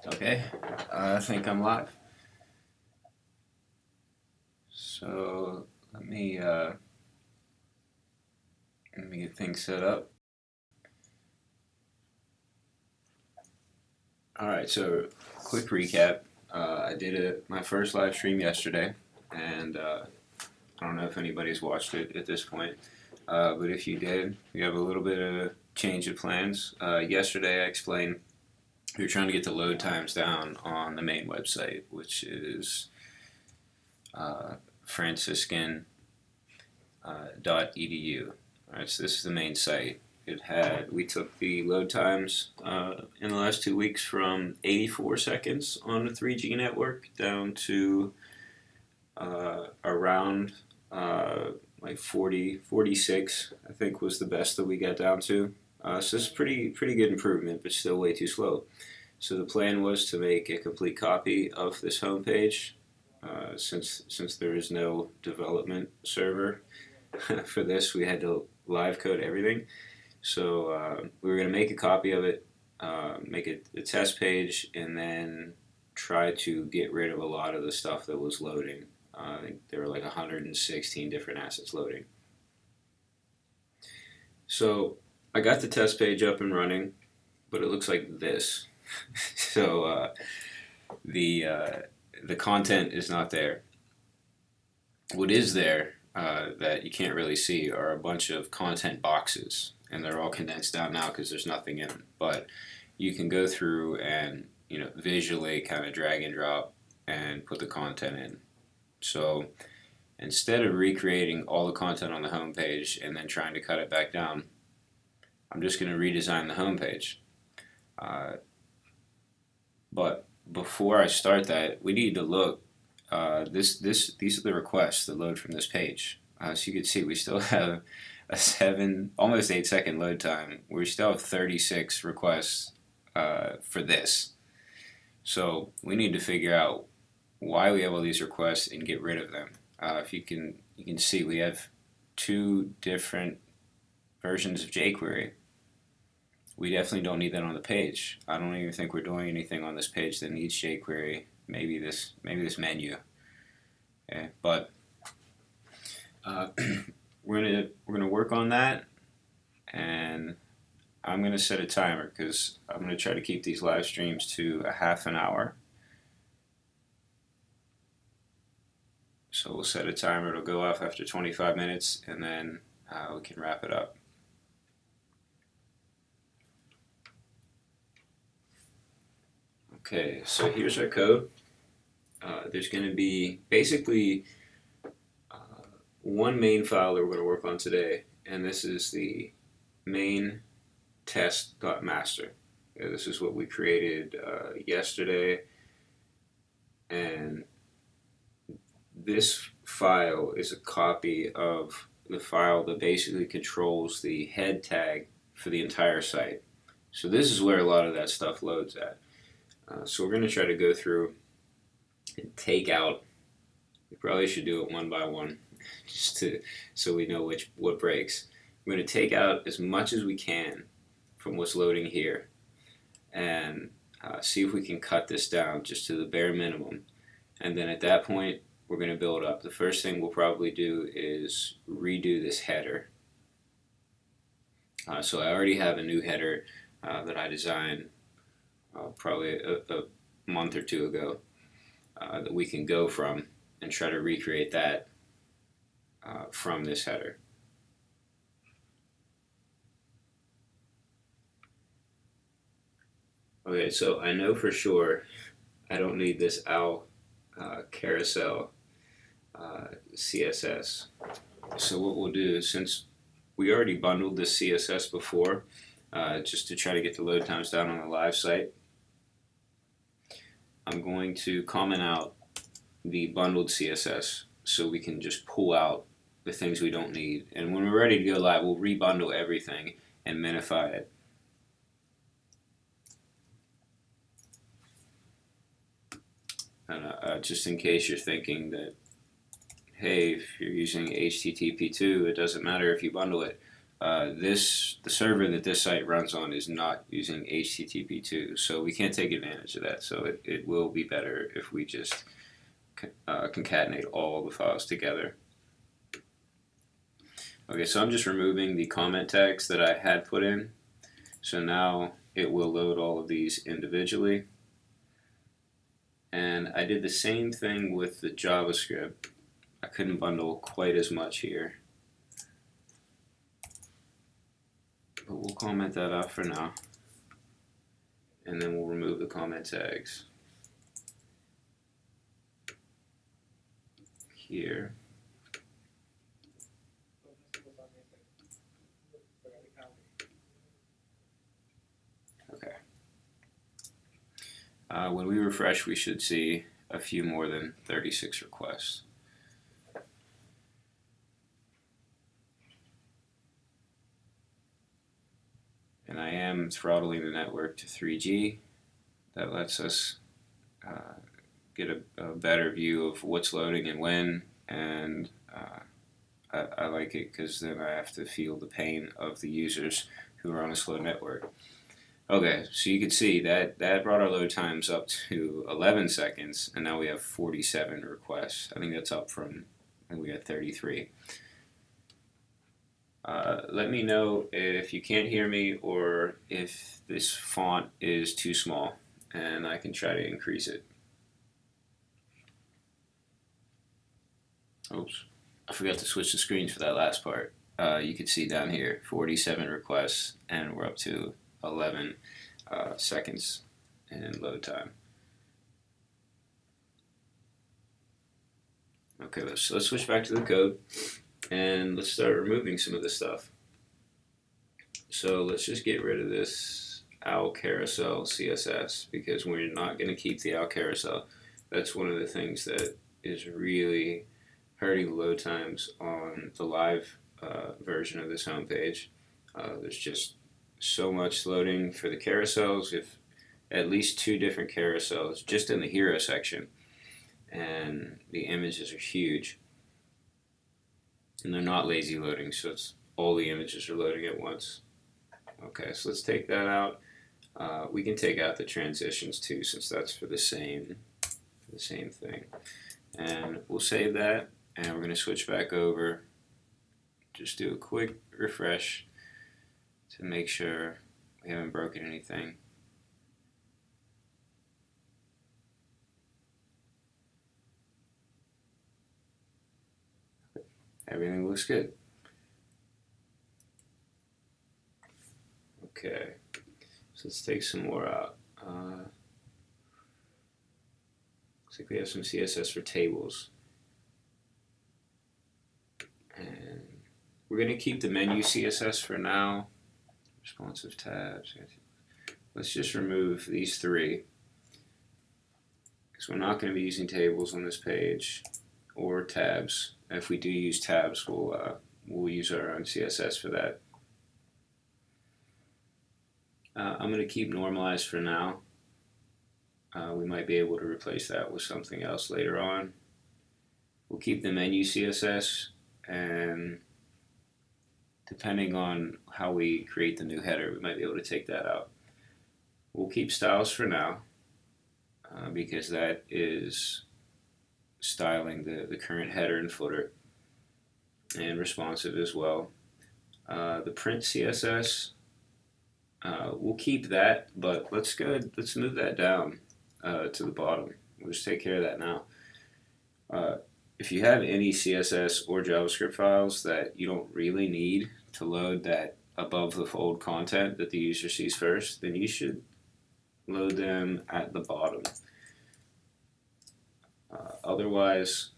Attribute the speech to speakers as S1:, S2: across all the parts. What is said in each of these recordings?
S1: Okay, I think I'm live. So let me get things set up. All right, so quick recap. I did my first live stream yesterday, and I don't know if anybody's watched it at this point, but if you did, we have a little bit of change of plans. Yesterday, I explained we were trying to get the load times down on the main website, which is franciscan.edu. All right, so this is the main site. We took the load times in the last 2 weeks from 84 seconds on the 3G network down to around like 46, I think was the best that we got down to. So it's pretty good improvement, but still way too slow. So the plan was to make a complete copy of this homepage, since there is no development server for this, we had to live code everything. So we were going to make a copy of it, make it a test page, and then try to get rid of a lot of the stuff that was loading. I think there were like 116 different assets loading. So I got the test page up and running, but it looks like this. So the content is not there. What is there that you can't really see are a bunch of content boxes, and they're all condensed down now because there's nothing in them. But you can go through and visually kind of drag and drop and put the content in. So instead of recreating all the content on the homepage and then trying to cut it back down, I'm just going to redesign the homepage. But before I start that, we need to look. These are the requests that load from this page. So you can see we still have a almost 8 second load time. We still have 36 requests for this. So we need to figure out why we have all these requests and get rid of them. If you can see we have two different versions of jQuery. We definitely don't need that on the page. I don't even think we're doing anything on this page that needs jQuery. Maybe this menu. Okay, but we're gonna work on that, and I'm gonna set a timer because I'm gonna try to keep these live streams to a half an hour. So we'll set a timer. It'll go off after 25 minutes, and then we can wrap it up. Okay, so here's our code. There's going to be basically one main file that we're going to work on today, and this is the main test.master. This is what we created yesterday, and this file is a copy of the file that basically controls the head tag for the entire site. So this is where a lot of that stuff loads at. So we're going to try to go through and take out. We probably should do it one by one, so we know what breaks. We're going to take out as much as we can from what's loading here, and see if we can cut this down just to the bare minimum. And then at that point, we're going to build up. The first thing we'll probably do is redo this header. So I already have a new header that I designed probably a month or two ago that we can go from and try to recreate that from this header. Okay, so I know for sure I don't need this owl carousel CSS. So what we'll do is, since we already bundled this CSS before, just to try to get the load times down on the live site, I'm going to comment out the bundled CSS so we can just pull out the things we don't need. And when we're ready to go live, we'll rebundle everything and minify it. And just in case you're thinking that, hey, if you're using HTTP2, it doesn't matter if you bundle it. the server that this site runs on is not using HTTP2, so we can't take advantage of that. So it will be better if we just concatenate all the files together. Okay, so I'm just removing the comment tags that I had put in. So now it will load all of these individually. And I did the same thing with the JavaScript. I couldn't bundle quite as much here. But we'll comment that out for now. And then we'll remove the comment tags here. Okay. When we refresh, we should see a few more than 36 requests. And I am throttling the network to 3G. That lets us get a better view of what's loading and when, and I like it because then I have to feel the pain of the users who are on a slow network. Okay, so you can see that brought our load times up to 11 seconds, and now we have 47 requests. I think that's up from, I think we had 33. Let me know if you can't hear me or if this font is too small, and I can try to increase it. Oops, I forgot to switch the screens for that last part. You can see down here 47 requests, and we're up to 11 seconds in load time. Okay, let's switch back to the code. And let's start removing some of this stuff. So let's just get rid of this owl carousel CSS because we're not going to keep the owl carousel. That's one of the things that is really hurting load times on the live version of this homepage. There's just so much loading for the carousels. If at least 2 different carousels just in the hero section, and the images are huge. And they're not lazy loading, so it's all the images are loading at once. Okay, so let's take that out. We can take out the transitions too, since that's for the same thing. And we'll save that, and we're going to switch back over. Just do a quick refresh to make sure we haven't broken anything. Everything looks good. Okay, so let's take some more out. Looks like we have some CSS for tables. And we're going to keep the menu CSS for now. Responsive tabs. Let's just remove these 3 because we're not going to be using tables on this page or tabs. If we do use tabs, we'll use our own CSS for that. I'm going to keep normalized for now. We might be able to replace that with something else later on. We'll keep the menu CSS, and depending on how we create the new header, we might be able to take that out. We'll keep styles for now because that is styling the current header and footer, and responsive as well. The print CSS, we'll keep that, but let's move that down to the bottom. We'll just take care of that now. If you have any CSS or JavaScript files that you don't really need to load that above the fold content that the user sees first, then you should load them at the bottom. Otherwise,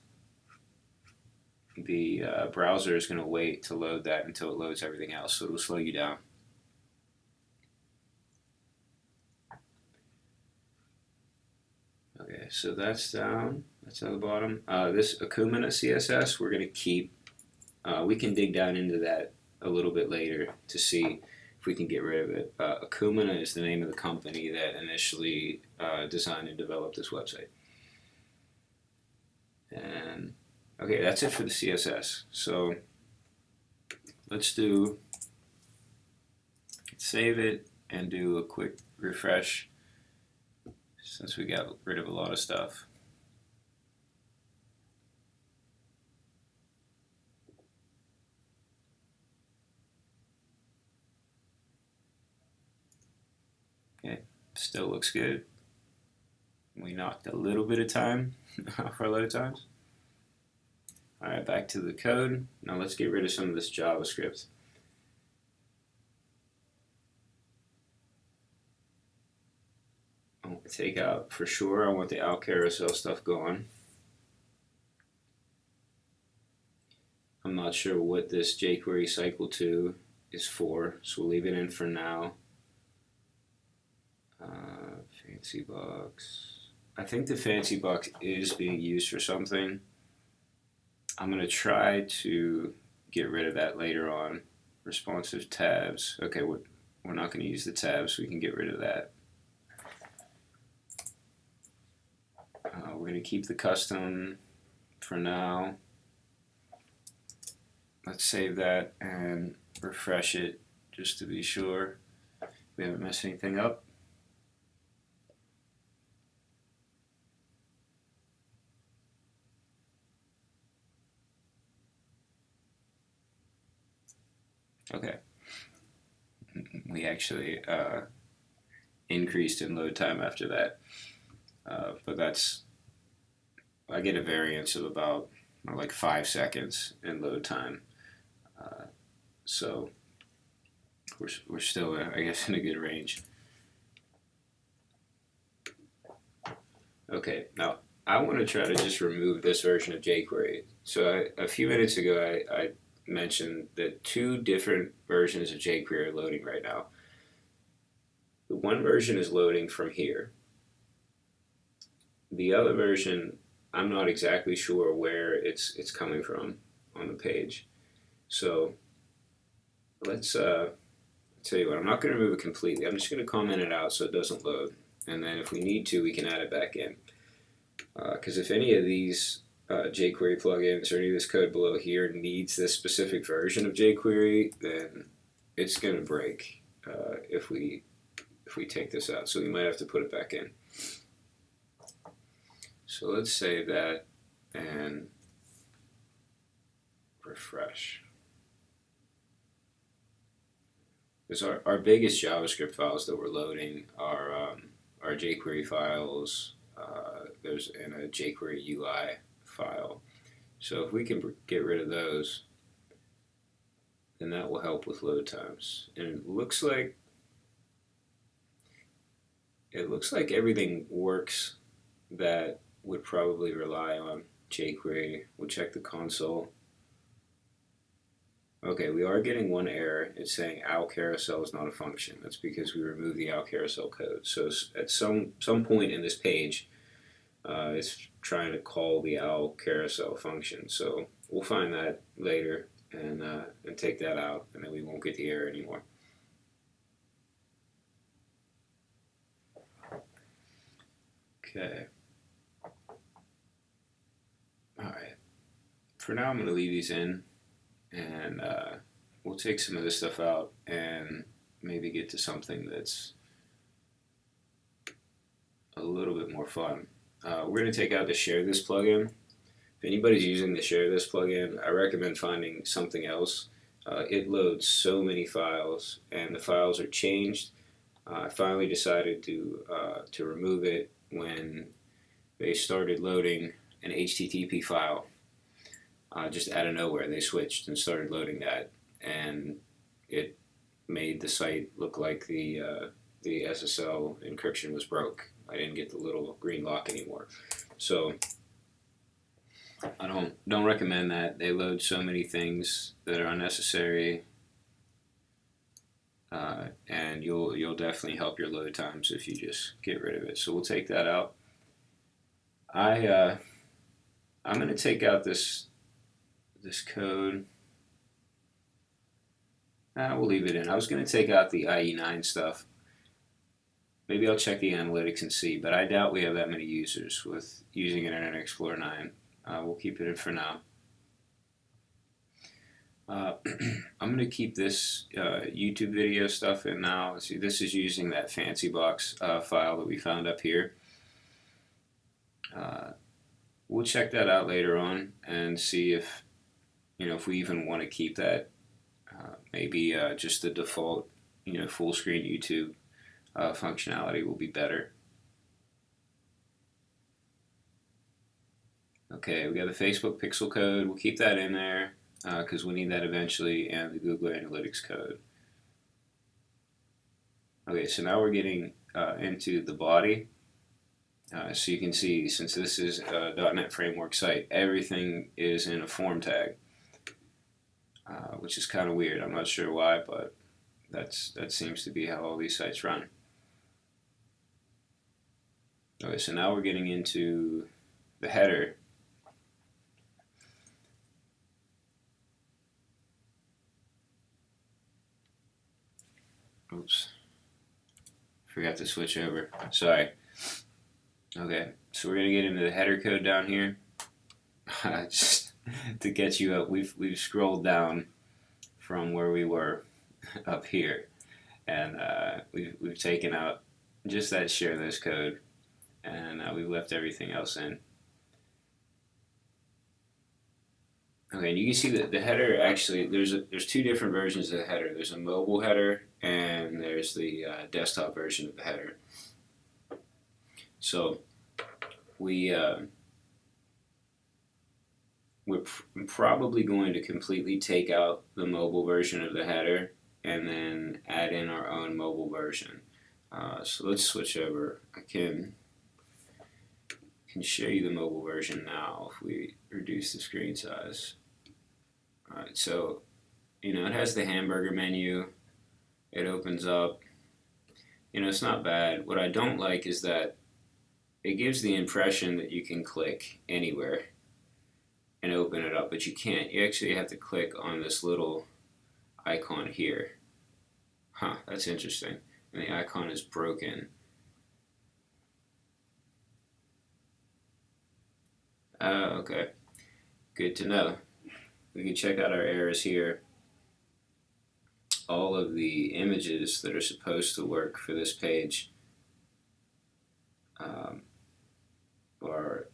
S1: the browser is going to wait to load that until it loads everything else, so it'll slow you down. Okay, so that's down. That's at the bottom. This Akumina CSS, we're going to keep. We can dig down into that a little bit later to see if we can get rid of it. Akumina is the name of the company that initially designed and developed this website. And okay, that's it for the CSS. So let's do save it and do a quick refresh since we got rid of a lot of stuff. Okay, still looks good. We knocked a little bit of time off our load times. Alright, back to the code. Now let's get rid of some of this JavaScript. I want to take out, for sure, I want the out carousel stuff going. I'm not sure what this jQuery cycle 2 is for, so we'll leave it in for now. Fancy box. I think the fancy box is being used for something. I'm going to try to get rid of that later on. Responsive tabs. Okay, we're not going to use the tabs, so we can get rid of that. We're going to keep the custom for now. Let's save that and refresh it just to be sure we haven't messed anything up. Okay, we actually increased in load time after that, but I get a variance of about like 5 seconds in load time, so we're still, I guess, in a good range. Okay, now I want to try to just remove this version of jQuery. So a few minutes ago I mentioned that 2 different versions of jQuery are loading right now. The one version is loading from here. The other version, I'm not exactly sure where it's coming from on the page. So let's tell you what, I'm not going to remove it completely. I'm just going to comment it out so it doesn't load. And then if we need to, we can add it back in. Because if any of these jQuery plugins or any of this code below here needs this specific version of jQuery, then it's going to break if we take this out. So we might have to put it back in. So let's save that and refresh. Because our biggest JavaScript files that we're loading are jQuery files. There's in a jQuery UI file. So if we can get rid of those, then that will help with load times. And it looks like everything works that would probably rely on jQuery. We'll check the console. Okay, we are getting one error. It's saying OW carousel is not a function. That's because we removed the OW carousel code. So at some point in this page, it's trying to call the OW carousel function. So we'll find that later and take that out, and then we won't get the error anymore. Okay. Alright. For now, I'm going to leave these in, and we'll take some of this stuff out and maybe get to something that's a little bit more fun. We're going to take out the Share This plugin. If anybody's using the Share This plugin, I recommend finding something else. It loads so many files, and the files are changed. I finally decided to remove it when they started loading an HTTP file. Just out of nowhere, they switched and started loading that, and it made the site look like the SSL encryption was broke. I didn't get the little green lock anymore. So I don't recommend that. They load so many things that are unnecessary, and you'll definitely help your load times if you just get rid of it. So we'll take that out. I'm going to take out this code. We'll leave it in. I was going to take out the IE9 stuff. Maybe I'll check the analytics and see, but I doubt we have that many users with using Internet Explorer 9. We'll keep it in for now. I'm going to keep this YouTube video stuff in now. See, this is using that fancy box file that we found up here. We'll check that out later on and see if, if we even want to keep that. Maybe just the default, full screen YouTube functionality will be better. Okay, we got the Facebook pixel code. We'll keep that in there because we need that eventually, and the Google Analytics code. Okay, so now we're getting into the body. So you can see, since this is a .NET Framework site, everything is in a form tag, which is kind of weird. I'm not sure why, but that seems to be how all these sites run. Okay, so now we're getting into the header. Oops, forgot to switch over. Sorry. Okay, so we're gonna get into the header code down here. Just to get you up, we've scrolled down from where we were up here, and we've taken out just that share this code, and we've left everything else in. Okay, and you can see that the header actually there's two different versions of the header. There's a mobile header and there's the desktop version of the header. So we're probably going to completely take out the mobile version of the header and then add in our own mobile version. So let's switch over. I can show you the mobile version now if we reduce the screen size. Alright, so it has the hamburger menu. It opens up. It's not bad. What I don't like is that it gives the impression that you can click anywhere and open it up, but you can't. You actually have to click on this little icon here. Huh, that's interesting. And the icon is broken. Okay. Good to know. We can check out our errors here. All of the images that are supposed to work for this page are,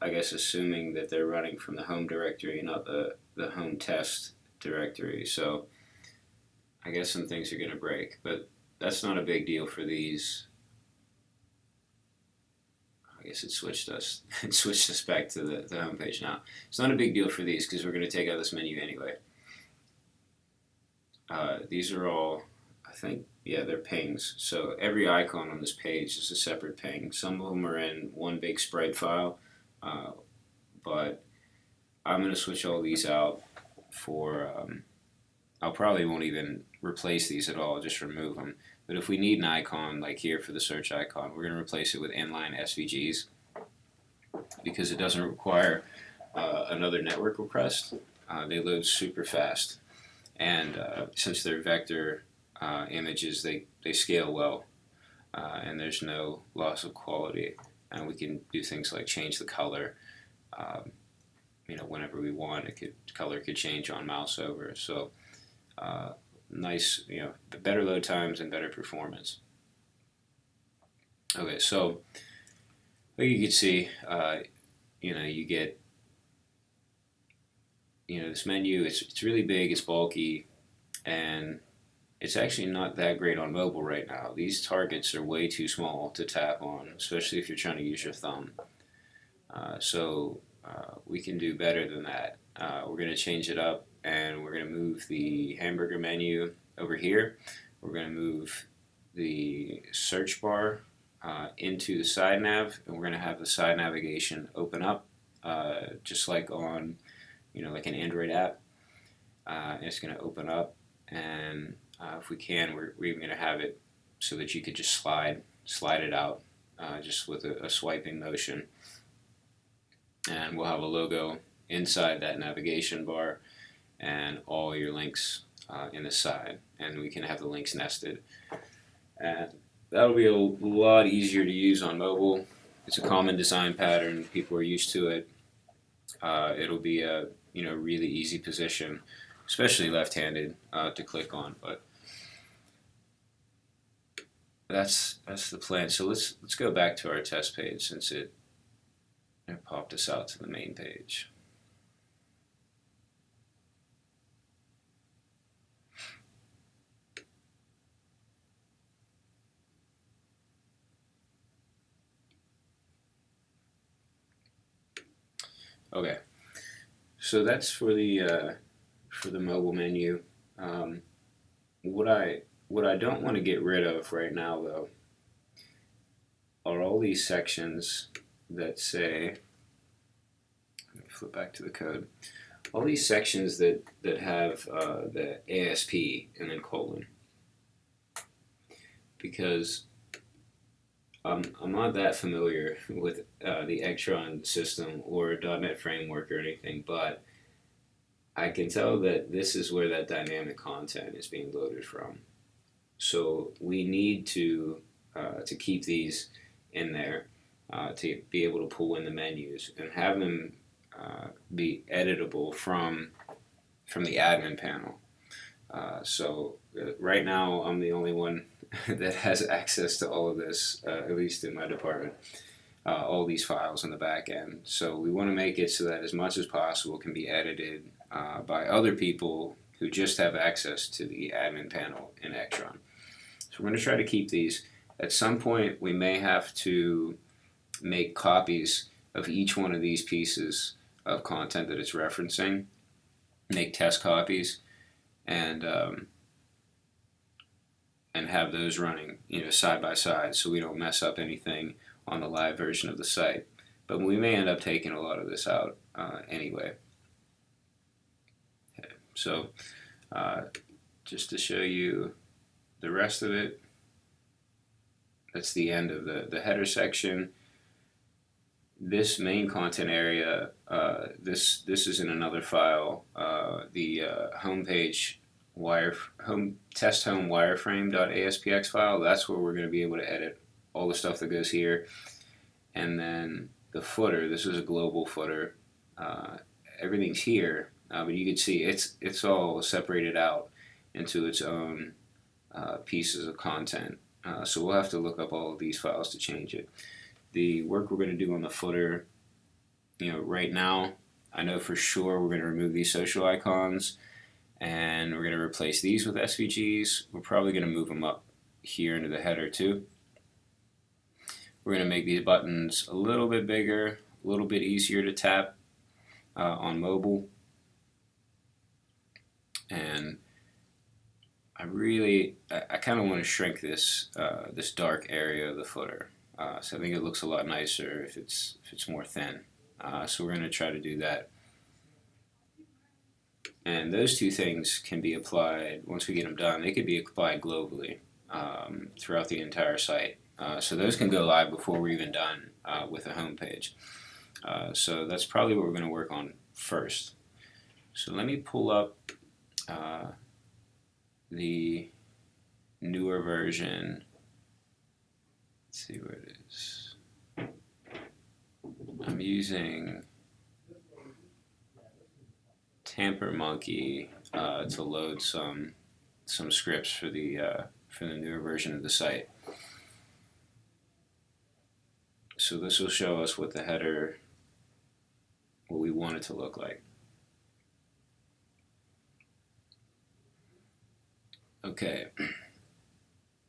S1: I guess, assuming that they're running from the home directory, not the home test directory. So I guess some things are going to break, but that's not a big deal for these. I guess it switched us back to the home page now. It's not a big deal for these because we're going to take out this menu anyway. These are all, I think, yeah, they're pings. So every icon on this page is a separate ping. Some of them are in one big spread file, but I'm going to switch all these out for, I probably won't even replace these at all, just remove them. But if we need an icon, like here for the search icon, we're going to replace it with inline SVGs because it doesn't require another network request. They load super fast. And since they're vector images, they scale well, and there's no loss of quality. And we can do things like change the color, whenever we want. Color could change on mouse over. So nice, better load times and better performance. Okay, so like you can see, you get this menu. It's really big, it's bulky, and it's actually not that great on mobile right now. These targets are way too small to tap on, especially if you're trying to use your thumb. So we can do better than that. We're going to change it up, and we're going to move the hamburger menu over here. We're going to move the search bar into the side nav, and we're going to have the side navigation open up, just like on like an Android app. And it's going to open up, and if we can, we're even going to have it so that you could just slide it out just with a swiping motion. And we'll have a logo inside that navigation bar and all your links in the side. And we can have the links nested. And that'll be a lot easier to use on mobile. It's a common design pattern. People are used to it. It'll be a really easy position especially left-handed, to click on. But that's the plan. So let's go back to our test page since it popped us out to the main page. Okay, so that's for the mobile menu. What I don't want to get rid of right now though are all these sections that say, let me flip back to the code, all these sections that have the ASP and then colon, because I'm not that familiar with the Electron system or .NET framework or anything, but I can tell that this is where that dynamic content is being loaded from. So we need to keep these in there to be able to pull in the menus and have them be editable from the admin panel. So right now I'm the only one that has access to all of this, at least in my department, all these files on the back end. So we want to make it so that as much as possible can be edited by other people who just have access to the admin panel in Electron. So we're going to try to keep these. At some point we may have to make copies of each one of these pieces of content that it's referencing, make test copies, and have those running, side by side, so we don't mess up anything on the live version of the site. But we may end up taking a lot of this out anyway. Okay. So just to show you the rest of it, that's the end of the header section. This main content area, this is in another file, the homepage test home wireframe.aspx file. That's where we're going to be able to edit all the stuff that goes here. And then the footer, this is a global footer. Everything's here, but you can see it's all separated out into its own pieces of content. So we'll have to look up all of these files to change it. The work we're going to do on the footer, right now, I know for sure we're going to remove these social icons, and we're going to replace these with SVGs. We're probably going to move them up here into the header too. We're going to make these buttons a little bit bigger, a little bit easier to tap on mobile. And I kind of want to shrink this this dark area of the footer. So I think it looks a lot nicer if it's more thin. So we're going to try to do that. And those two things can be applied, once we get them done, they could be applied globally throughout the entire site. So those can go live before we're even done with the home page. So that's probably what we're going to work on first. So let me pull up the newer version. Let's see where it is. I'm using Tamper Monkey to load some scripts for the newer version of the site. So this will show us what the header, what we want it to look like. Okay,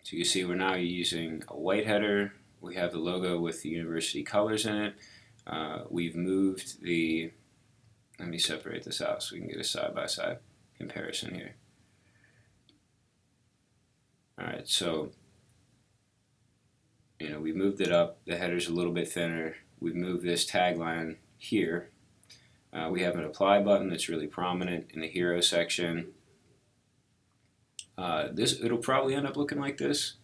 S1: so you see we're now using a white header. We have the logo with the university colors in it. We've moved the, let me separate this out so we can get a side-by-side comparison here. Alright, so we moved it up. The header's a little bit thinner. We've moved this tagline here. We have an apply button that's really prominent in the hero section. It'll probably end up looking like this.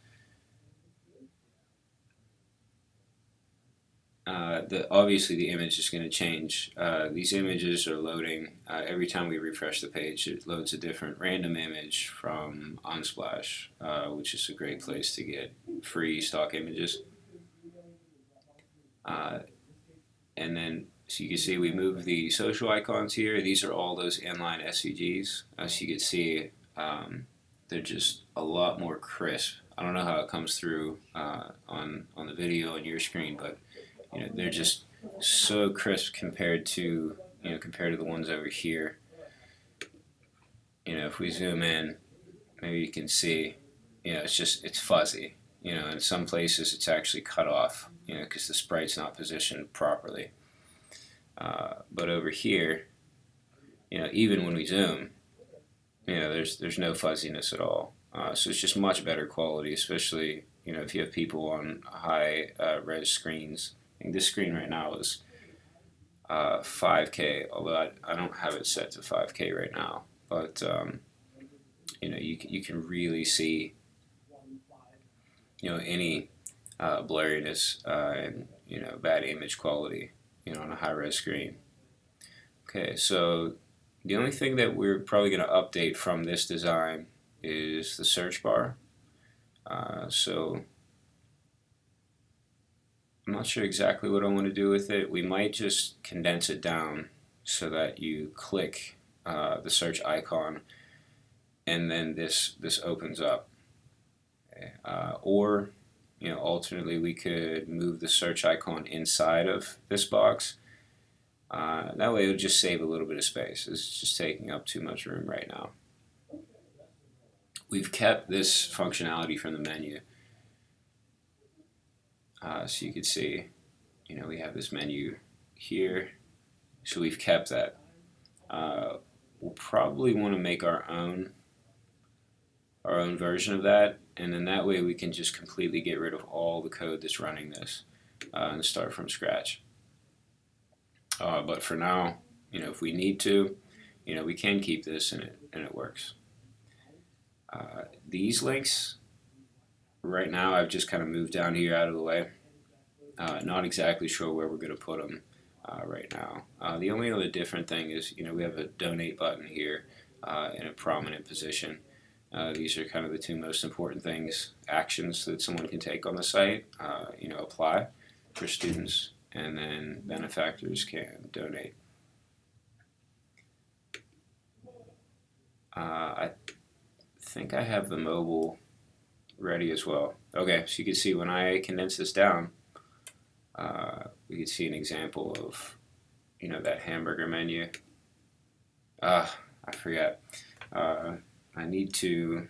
S1: Obviously the image is going to change. These images are loading every time we refresh the page. It loads a different random image from Unsplash, which is a great place to get free stock images. And then So you can see we moved the social icons here. These are all those inline SVGs. As you can see, they're just a lot more crisp. I don't know how it comes through on the video on your screen, but they're just so crisp compared to the ones over here. If we zoom in, maybe you can see, it's fuzzy. In some places it's actually cut off, because the sprite's not positioned properly. But over here, even when we zoom, there's no fuzziness at all. So it's just much better quality, especially if you have people on high res screens. I think this screen right now is 5K, although I don't have it set to 5K right now. But you can really see any blurriness and bad image quality on a high res screen. Okay, so the only thing that we're probably going to update from this design is the search bar. So I'm not sure exactly what I want to do with it. We might just condense it down so that you click the search icon and then this opens up. Okay. Or alternately, we could move the search icon inside of this box. That way it would just save a little bit of space. It's just taking up too much room right now. We've kept this functionality from the menu. So you can see, we have this menu here. So we've kept that. We'll probably want to make our own version of that, and then that way we can just completely get rid of all the code that's running this and start from scratch. But for now, if we need to, we can keep this and it works. These links, right now I've just kind of moved down here out of the way. Not exactly sure where we're going to put them right now. The only other different thing is, we have a donate button here in a prominent position. These are kind of the two most important things, actions that someone can take on the site. Apply for students, and then benefactors can donate. I think I have the mobile ready as well. Okay, so you can see when I condense this down, we can see an example of, that hamburger menu. I forgot. I need to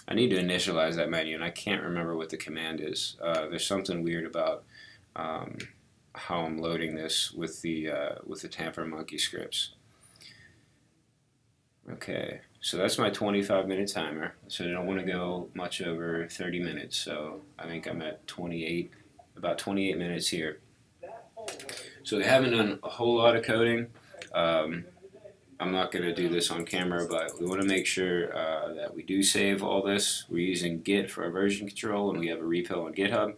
S1: initialize that menu, and I can't remember what the command is. There's something weird about how I'm loading this with the Tamper Monkey scripts. Okay, so that's my 25-minute timer. So I don't want to go much over 30 minutes. So I think I'm at about 28 minutes here. So we haven't done a whole lot of coding. I'm not going to do this on camera, but we want to make sure that we do save all this. We're using Git for our version control, and we have a repo on GitHub.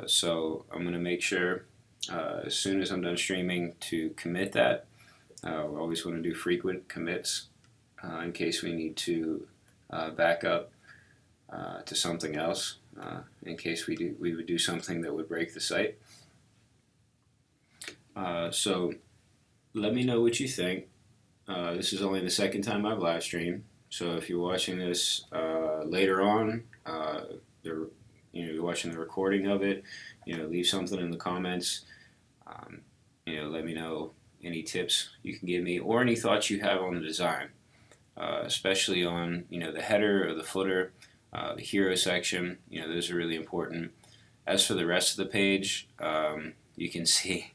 S1: So I'm going to make sure as soon as I'm done streaming to commit that. We always want to do frequent commits in case we need to back up to something else, in case we would do something that would break the site. So let me know what you think. This is only the second time I've live streamed, so if you're watching this later on, you're watching the recording of it, leave something in the comments. Let me know any tips you can give me or any thoughts you have on the design, especially on the header or the footer, the hero section. Those are really important. As for the rest of the page, you can see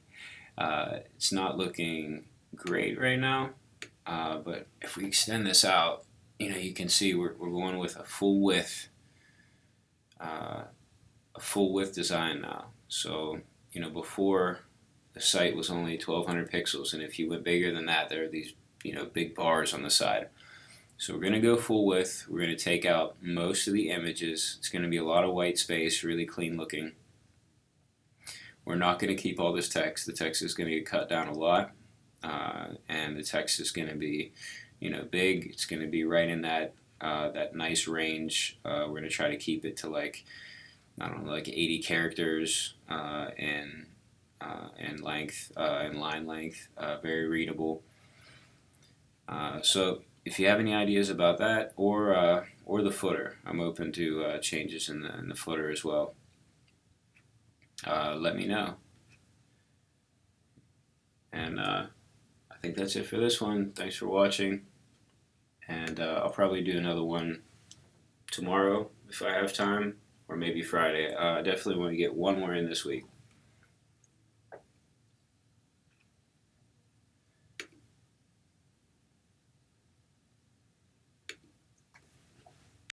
S1: it's not looking great right now, but if we extend this out, you can see we're going with a full width design now. So before, the site was only 1200 pixels, and if you went bigger than that, there are these big bars on the side. So we're going to go full width. We're going to take out most of the images. It's going to be a lot of white space, really clean looking. We're not going to keep all this text. The text is going to get cut down a lot, and the text is going to be big. It's going to be right in that nice range. We're going to try to keep it to like 80 characters, and and length and line length, very readable. So if you have any ideas about that or the footer, I'm open to changes in the footer as well. Let me know. And I think that's it for this one. Thanks for watching, and I'll probably do another one tomorrow if I have time, or maybe Friday. I definitely want to get one more in this week.